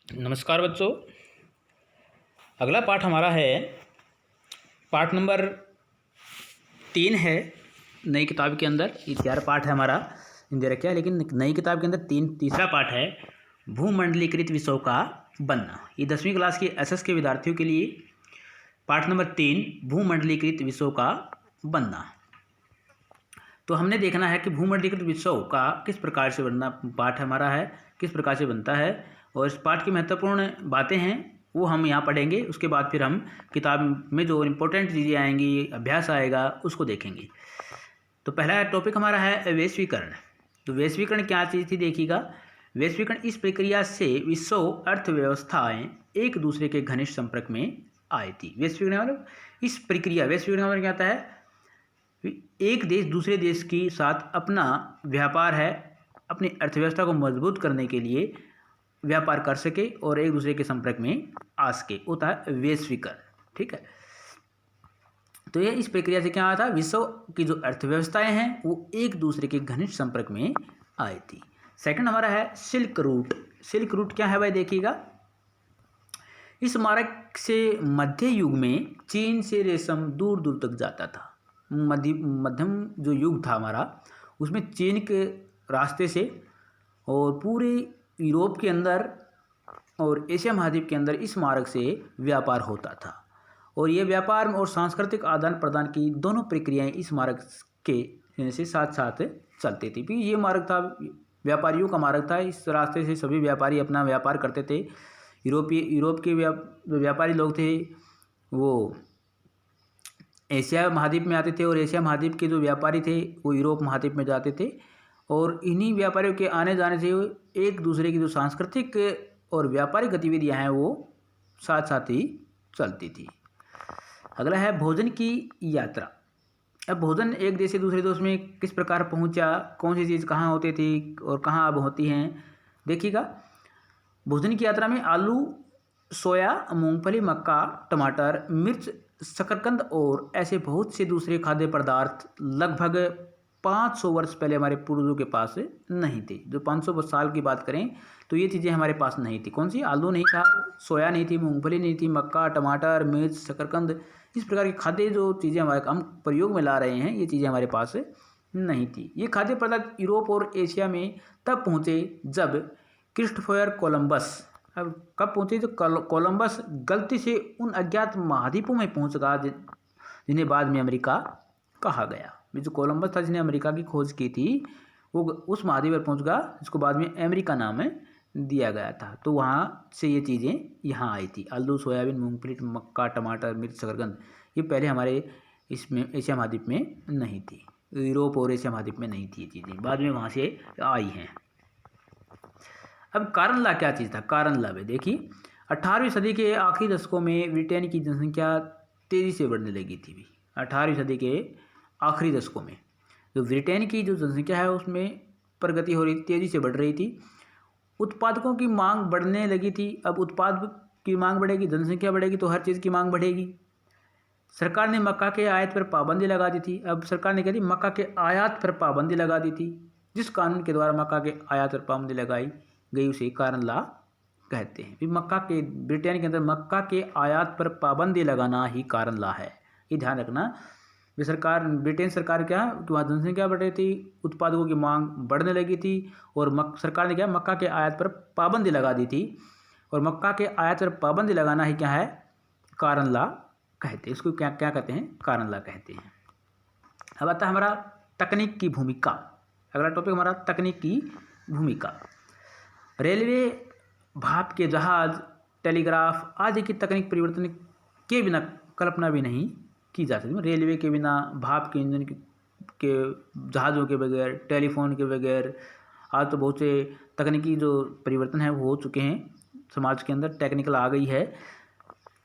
नमस्कार बच्चों। अगला पाठ हमारा है पाठ नंबर 3 है नई किताब के अंदर। ये 4 पाठ है हमारा दे रखा है, लेकिन नई किताब के अंदर तीसरा पाठ है भूमंडलीकृत विषयों का बनना। ये 10वीं क्लास के एसएस के विद्यार्थियों के लिए पाठ नंबर 3 भूमंडलीकृत विषयों का बनना। तो हमने देखना है कि भूमंडलीकृत विषयों का किस प्रकार से बनना पाठ हमारा है, किस प्रकार से बनता है, और इस पाठ की महत्वपूर्ण बातें हैं वो हम यहाँ पढ़ेंगे। उसके बाद फिर हम किताब में जो इम्पोर्टेंट चीज़ें आएंगी, अभ्यास आएगा, उसको देखेंगे। तो पहला टॉपिक हमारा है वैश्वीकरण। तो वैश्वीकरण क्या चीज़ थी देखिएगा। वैश्वीकरण इस प्रक्रिया से विश्व अर्थव्यवस्थाएं एक दूसरे के घनिष्ठ संपर्क में आई थी। वैश्वीकरण मतलब इस प्रक्रिया, वैश्वीकरण मतलब क्या होता है, एक देश दूसरे देश के साथ अपना व्यापार है, अपनी अर्थव्यवस्था को मजबूत करने के लिए व्यापार कर सके और एक दूसरे के संपर्क में आ सके, होता है वैश्वीकरण। ठीक है, तो ये इस प्रक्रिया से क्या हुआ था, विश्व की जो अर्थव्यवस्थाएं हैं वो एक दूसरे के घनिष्ठ संपर्क में आई थी। सेकंड हमारा है सिल्क रूट। सिल्क रूट क्या है भाई देखिएगा। इस मार्ग से मध्य युग में चीन से रेशम दूर दूर तक जाता था। मध्यम जो युग था हमारा, उसमें चीन के रास्ते से और पूरे यूरोप के अंदर और एशिया महाद्वीप के अंदर इस मार्ग से व्यापार होता था। और ये व्यापार और सांस्कृतिक आदान प्रदान की दोनों प्रक्रियाएं इस मार्ग के से साथ साथ चलती थी। भी ये मार्ग था, व्यापारियों का मार्ग था। इस रास्ते से सभी व्यापारी अपना व्यापार करते थे। यूरोप के जो व्यापारी लोग थे वो एशिया महाद्वीप में आते थे, और एशिया महाद्वीप के जो व्यापारी थे वो यूरोप महाद्वीप में जाते थे। और इन्हीं व्यापारियों के आने जाने से एक दूसरे की जो सांस्कृतिक और व्यापारिक गतिविधियां हैं वो साथ साथ ही चलती थी। अगला है भोजन की यात्रा। अब भोजन एक देश से दूसरे देश में किस प्रकार पहुंचा, कौन सी चीज़ कहाँ होती थी और कहाँ अब होती हैं देखिएगा। भोजन की यात्रा में आलू, सोया, मूंगफली, मक्का, टमाटर, मिर्च, शकरकंद और ऐसे बहुत से दूसरे खाद्य पदार्थ लगभग 500 वर्ष पहले हमारे पूर्वजों के पास नहीं थे। जो 500 साल की बात करें तो ये चीज़ें हमारे पास नहीं थी। कौन सी, आलू नहीं था, सोया नहीं थी, मूंगफली नहीं थी, मक्का, टमाटर, मिर्च, शकरकंद, इस प्रकार की खाद्य जो चीज़ें हमारे हम प्रयोग में ला रहे हैं ये चीज़ें हमारे पास नहीं थी। ये खाद्य पदार्थ यूरोप और एशिया में तब पहुँचे जब क्रिस्टोफर कोलंबस, अब कब पहुँचे, जो कोलंबस गलती से उन अज्ञात महाद्वीपों में पहुँच गया जिन्हें बाद में अमेरिका कहा गया। जो कोलंबस था जिसने अमेरिका की खोज की थी वो उस महाद्वीप पर पहुँच गया जिसको बाद में अमेरिका नाम दिया गया था। तो वहाँ से ये चीज़ें यहाँ आई थी। आलू, सोयाबीन, मूंगफली, मक्का, टमाटर, मिर्च, शकरकंद, ये पहले हमारे इसमें एशिया महाद्वीप में नहीं थी। यूरोप और एशिया महाद्वीप में नहीं थी ये चीज़ें, बाद में वहाँ से आई हैं। अब कारण ला क्या चीज़ था, कारण ला में देखिए 18वीं सदी के आखिरी दशकों में ब्रिटेन की जनसंख्या तेज़ी से बढ़ने लगी थी। 18वीं सदी के आखिरी दशकों में जो ब्रिटेन की जो जनसंख्या है उसमें प्रगति हो रही, तेज़ी से बढ़ रही थी। उत्पादकों की मांग बढ़ने लगी थी। अब उत्पाद की मांग बढ़ेगी, जनसंख्या बढ़ेगी तो हर चीज़ की मांग बढ़ेगी। सरकार ने मक्का के आयात पर पाबंदी लगा दी थी। अब सरकार ने क्या दी, मक्का के आयात पर पाबंदी लगा दी थी। जिस कानून के द्वारा मक्का के आयात पर पाबंदी लगाई गई उसे कारण ला कहते हैं। फिर मक्का के, ब्रिटेन के अंदर मक्का के आयात पर पाबंदी लगाना ही कारण ला है, ये ध्यान रखना। सरकार, ब्रिटेन सरकार क्या, कि वहाँ जनसंख्या बढ़ रही थी, उत्पादकों की मांग बढ़ने लगी थी, और सरकार ने क्या, मक्का के आयात पर पाबंदी लगा दी थी। और मक्का के आयात पर पाबंदी लगाना ही क्या है, कारण ला कहते हैं। इसको क्या क्या कहते हैं, कारण ला कहते हैं। अब आता है हमारा तकनीक की भूमिका। अगला टॉपिक हमारा तकनीक की भूमिका। रेलवे, भाप के जहाज, टेलीग्राफ आदि की तकनीक परिवर्तन के बिना कल्पना भी नहीं की जा सकती। रेलवे के बिना, भाप के इंजन के जहाज़ों के बगैर, टेलीफोन के बगैर, आज तो बहुत से तकनीकी जो परिवर्तन है वो हो चुके हैं समाज के अंदर, टेक्निकल आ गई है।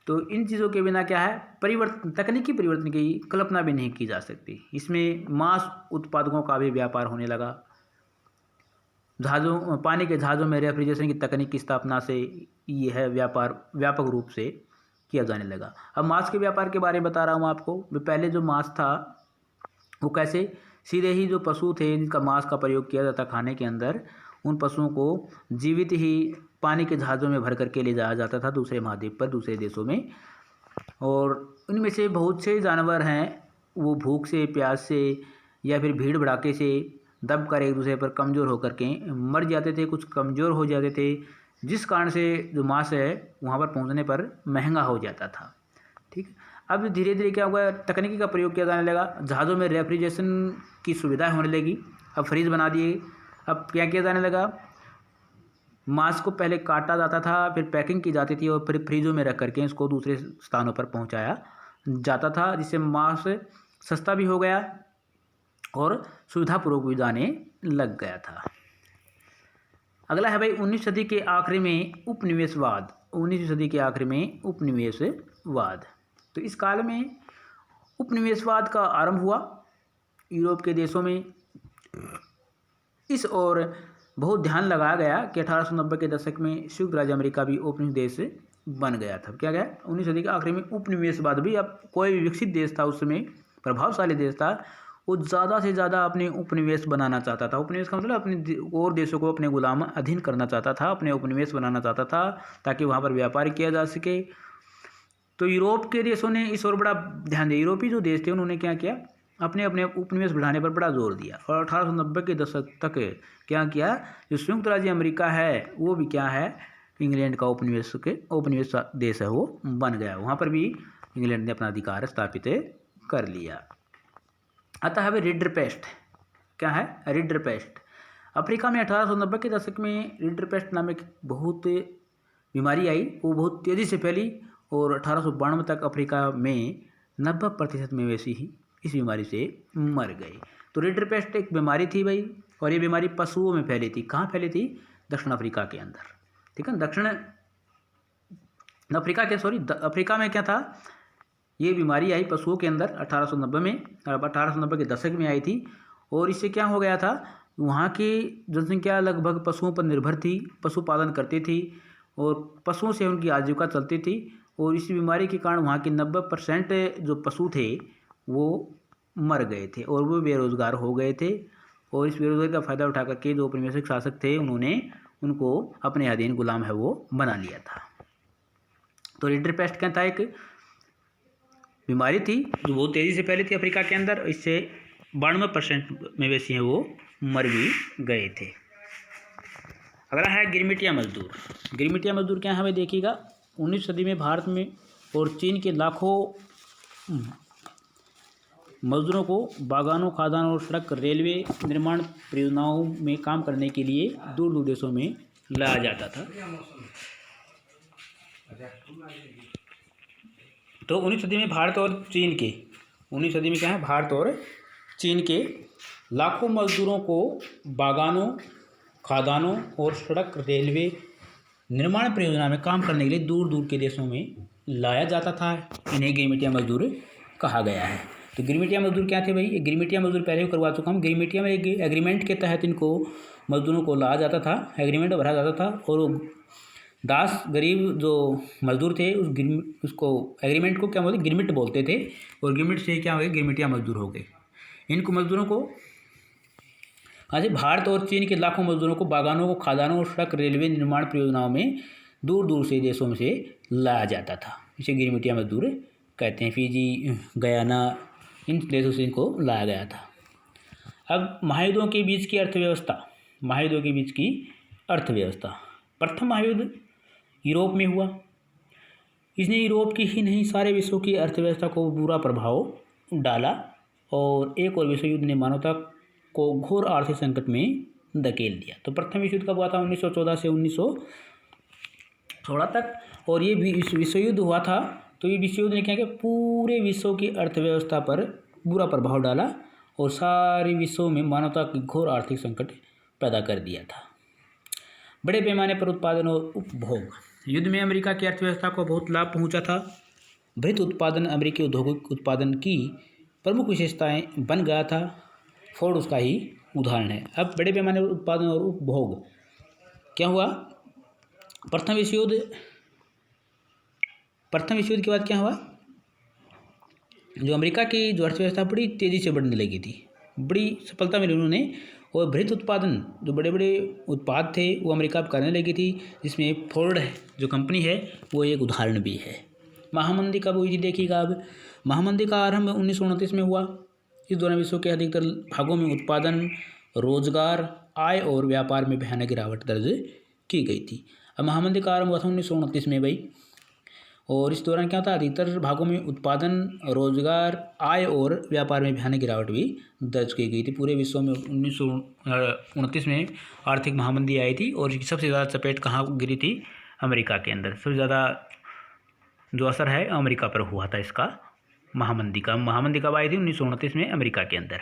तो इन चीज़ों के बिना क्या है, परिवर्तन, तकनीकी परिवर्तन की कल्पना भी नहीं की जा सकती। इसमें मास उत्पादकों का भी व्यापार होने लगा। जहाज़ों, पानी के जहाज़ों में रेफ्रिजरेशन की तकनीक की स्थापना से ये है व्यापार व्यापक रूप से किया जाने लगा। अब मांस के व्यापार के बारे में बता रहा हूँ आपको। पहले जो मांस था वो कैसे, सीधे ही जो पशु थे जिनका मांस का प्रयोग किया जाता खाने के अंदर, उन पशुओं को जीवित ही पानी के जहाज़ों में भर करके ले जाया जाता था दूसरे महाद्वीप पर, दूसरे देशों में। और उनमें से बहुत से जानवर हैं वो भूख से, प्यास से या फिर भीड़ भड़ाके से दब कर एक दूसरे पर कमज़ोर होकर के मर जाते थे, कुछ कमज़ोर हो जाते थे, जिस कारण से जो मांस है वहाँ पर पहुँचने पर महंगा हो जाता था। ठीक है। अब धीरे धीरे क्या हुआ, तकनीकी का प्रयोग किया जाने लगा, जहाज़ों में रेफ्रिजरेशन की सुविधाएं होने लगी, अब फ्रीज बना दिए। अब क्या किया जाने लगा, मांस को पहले काटा जाता था, फिर पैकिंग की जाती थी और फिर फ्रीजों में रख करके इसको दूसरे स्थानों पर पहुंचाया जाता था, जिससे मांस सस्ता भी हो गया और सुविधापूर्वक भी जाने लग गया था। अगला है भाई 19वीं सदी के आखिरी में उपनिवेशवाद। 19वीं सदी के आखिरी में उपनिवेशवाद। तो इस काल में उपनिवेशवाद का आरंभ हुआ यूरोप के देशों में। इस ओर बहुत ध्यान लगाया गया कि 1890 के दशक में संयुक्त राज्य अमेरिका भी उपनिवेश देश बन गया था। क्या गया, 19वीं सदी के आखिरी में उपनिवेशवाद भी, अब कोई भी विकसित देश था उस समय, प्रभावशाली देश था, वो ज़्यादा से ज़्यादा अपने उपनिवेश बनाना चाहता था। उपनिवेश का मतलब अपने और देशों को अपने गुलाम अधीन करना चाहता था, अपने उपनिवेश बनाना चाहता था ताकि वहाँ पर व्यापार किया जा सके। तो यूरोप के देशों ने इस ओर बड़ा ध्यान दिया। यूरोपीय जो देश थे उन्होंने क्या किया, अपने अपने उपनिवेश बढ़ाने पर बड़ा जोर दिया और 1890 के दशक तक क्या किया, जो संयुक्त राज्य अमेरिका है वो भी क्या है, इंग्लैंड का उपनिवेश देश है वो बन गया। वहाँ पर भी इंग्लैंड ने अपना अधिकार स्थापित कर लिया। आता है रिडरपेस्ट। क्या है, रिडरपेस्ट। अफ्रीका में 1890 के दशक में रिडरपेस्ट नामक बहुत बीमारी आई, वो बहुत तेज़ी से फैली और 1892 तक अफ्रीका में 90% मवेशी ही इस बीमारी से मर गए। तो रिडरपेस्ट एक बीमारी थी भाई, और ये बीमारी पशुओं में फैली थी। कहाँ फैली थी, दक्षिण अफ्रीका के अंदर। ठीक है, अफ्रीका में क्या था, ये बीमारी आई पशुओं के अंदर 1890 में, अब 1890 के दशक में आई थी। और इससे क्या हो गया था, वहाँ की जनसंख्या लगभग पशुओं पर निर्भर थी, पशुपालन करती थी और पशुओं से उनकी आजीविका चलती थी। और इस बीमारी के कारण वहाँ के 90% जो पशु थे वो मर गए थे और वो बेरोजगार हो गए थे। और इस बेरोजगारी का फ़ायदा उठा करके जो औपनिवेशिक शासक थे उन्होंने उनको अपने अधीन गुलाम है वो बना लिया था। तो रिडरपेस्ट क्या था, एक बीमारी थी जो बहुत तेज़ी से फैली थी अफ्रीका के अंदर। इससे 92% मवेशी हैं वो मर भी गए थे। अगला है गिरमिटिया मजदूर। गिरमिटिया मजदूर क्या है हमें देखिएगा, 19वीं सदी में भारत में और चीन के लाखों मजदूरों को बागानों, खादानों और सड़क, रेलवे निर्माण परियोजनाओं में काम करने के लिए दूर दूर देशों में लाया जाता था। तो 19वीं सदी में भारत और चीन के 19वीं सदी में क्या है, भारत और चीन के लाखों मजदूरों को बागानों, खादानों और सड़क, रेलवे निर्माण परियोजना में काम करने के लिए दूर दूर के देशों में लाया जाता था। इन्हें गिरमिटिया मजदूर कहा गया है। तो गिरमिटिया मजदूर क्या थे भाई, ये गिरमिटिया मजदूर पहले भी करवा चुका हूँ। गिरमिटिया में एक एग्रीमेंट के तहत इनको मजदूरों को लाया जाता था, एग्रीमेंट भरा जाता था और दास गरीब जो मजदूर थे उसको एग्रीमेंट को क्या बोलते, गिरमिट बोलते थे। और गिरमिट से क्या हो गए, गिरमिटिया मजदूर हो गए। इनको मजदूरों को आज भारत और चीन के लाखों मजदूरों को बागानों को, खादानों और सड़क, रेलवे निर्माण परियोजनाओं में दूर दूर से देशों में से लाया जाता था। इसे गिरमिटिया मजदूर कहते हैं। फिजी, गयाना, इन देशों से इनको लाया गया था। अब महायुद्धों के बीच की अर्थव्यवस्था। महायुद्धों के बीच की अर्थव्यवस्था। प्रथम महायुद्ध यूरोप में हुआ। इसने यूरोप की ही नहीं सारे विश्व की अर्थव्यवस्था को बुरा प्रभाव डाला और एक और विश्व युद्ध ने मानवता को घोर आर्थिक संकट में धकेल दिया। तो प्रथम विश्व युद्ध कब हुआ था, 1914 से 1916 तक। और ये विश्व युद्ध हुआ था। तो ये विश्व युद्ध ने क्या किया, पूरे विश्व की अर्थव्यवस्था पर बुरा प्रभाव डाला और सारे विश्व में मानवता की घोर आर्थिक संकट पैदा कर दिया था। बड़े पैमाने पर उत्पादन और उपभोग। युद्ध में अमेरिका की अर्थव्यवस्था को बहुत लाभ पहुंचा था। वृहत उत्पादन अमेरिकी औद्योगिक उत्पादन की प्रमुख विशेषताएं बन गया था। फोर्ड उसका ही उदाहरण है। अब बड़े पैमाने पर उत्पादन और उपभोग क्या हुआ, प्रथम विश्व युद्ध के बाद क्या हुआ, जो अमेरिका की जो अर्थव्यवस्था बड़ी तेज़ी से बढ़ने लगी थी, बड़ी सफलता मिली उन्होंने और बृहत उत्पादन, जो बड़े बड़े उत्पाद थे वो अमेरिका अब करने लगी थी, जिसमें फोर्ड जो कंपनी है वो एक उदाहरण भी है। महामंदी कब हुई थी देखिएगा। अब महामंदी का आरंभ 1929 में हुआ। इस दौरान विश्व के अधिकतर भागों में उत्पादन, रोजगार, आय और व्यापार में भयानक गिरावट दर्ज की गई थी। अब महामंदी का आरंभ हुआ था 1929 में भाई, और इस दौरान क्या था, अधिकतर भागों में उत्पादन, रोजगार, आय और व्यापार में भयानक गिरावट भी दर्ज की गई थी। पूरे विश्व में 1929 में आर्थिक महामंदी आई थी, और सबसे ज़्यादा चपेट कहाँ गिरी थी, अमेरिका के अंदर। सबसे ज़्यादा जो असर है अमेरिका पर हुआ था इसका, महामंदी का। महामंदी कब आई थी, 1929 में अमेरिका के अंदर,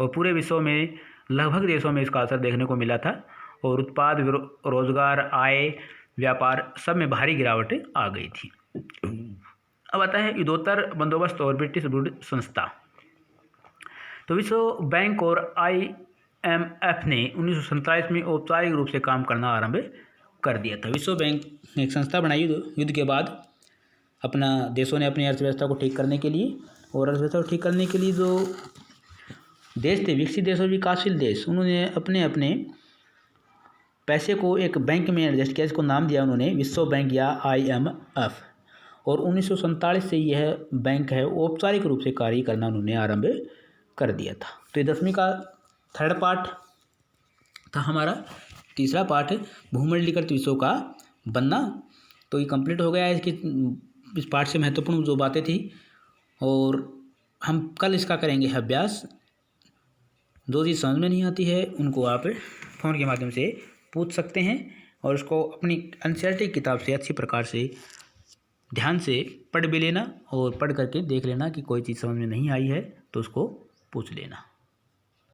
और पूरे विश्व में लगभग देशों में इसका असर देखने को मिला था, और उत्पाद, रोजगार, आय, व्यापार सब में भारी गिरावट आ गई थी। अब आता है युद्धोत्तर बंदोबस्त और ब्रिटिश वुड संस्था। तो विश्व बैंक और IMF ने 1947 में औपचारिक रूप से काम करना आरंभ कर दिया था। विश्व बैंक ने एक संस्था बनाई युद्ध के बाद, अपना देशों ने अपनी अर्थव्यवस्था को ठीक करने के लिए, और अर्थव्यवस्था को ठीक करने के लिए जो देश थे, विकसित देश और विकासशील देश, उन्होंने अपने अपने पैसे को एक बैंक में एडजस्ट किया, इसको नाम दिया उन्होंने विश्व बैंक या IMF। और 1947 से यह बैंक है औपचारिक रूप से कार्य करना उन्होंने आरंभ कर दिया था। तो ये 10वीं का थर्ड पार्ट था हमारा। तीसरा पार्ट है भूमंडलीकृत विश्व का बनना। तो ये कंप्लीट हो गया है। इस पार्ट से महत्वपूर्ण जो बातें थी, और हम कल इसका करेंगे अभ्यास। जो चीज़ समझ में नहीं आती है उनको आप फ़ोन के माध्यम से पूछ सकते हैं, और उसको अपनी एनसीईआरटी किताब से अच्छी प्रकार से ध्यान से पढ़ भी लेना, और पढ़ करके देख लेना कि कोई चीज़ समझ में नहीं आई है तो उसको पूछ लेना।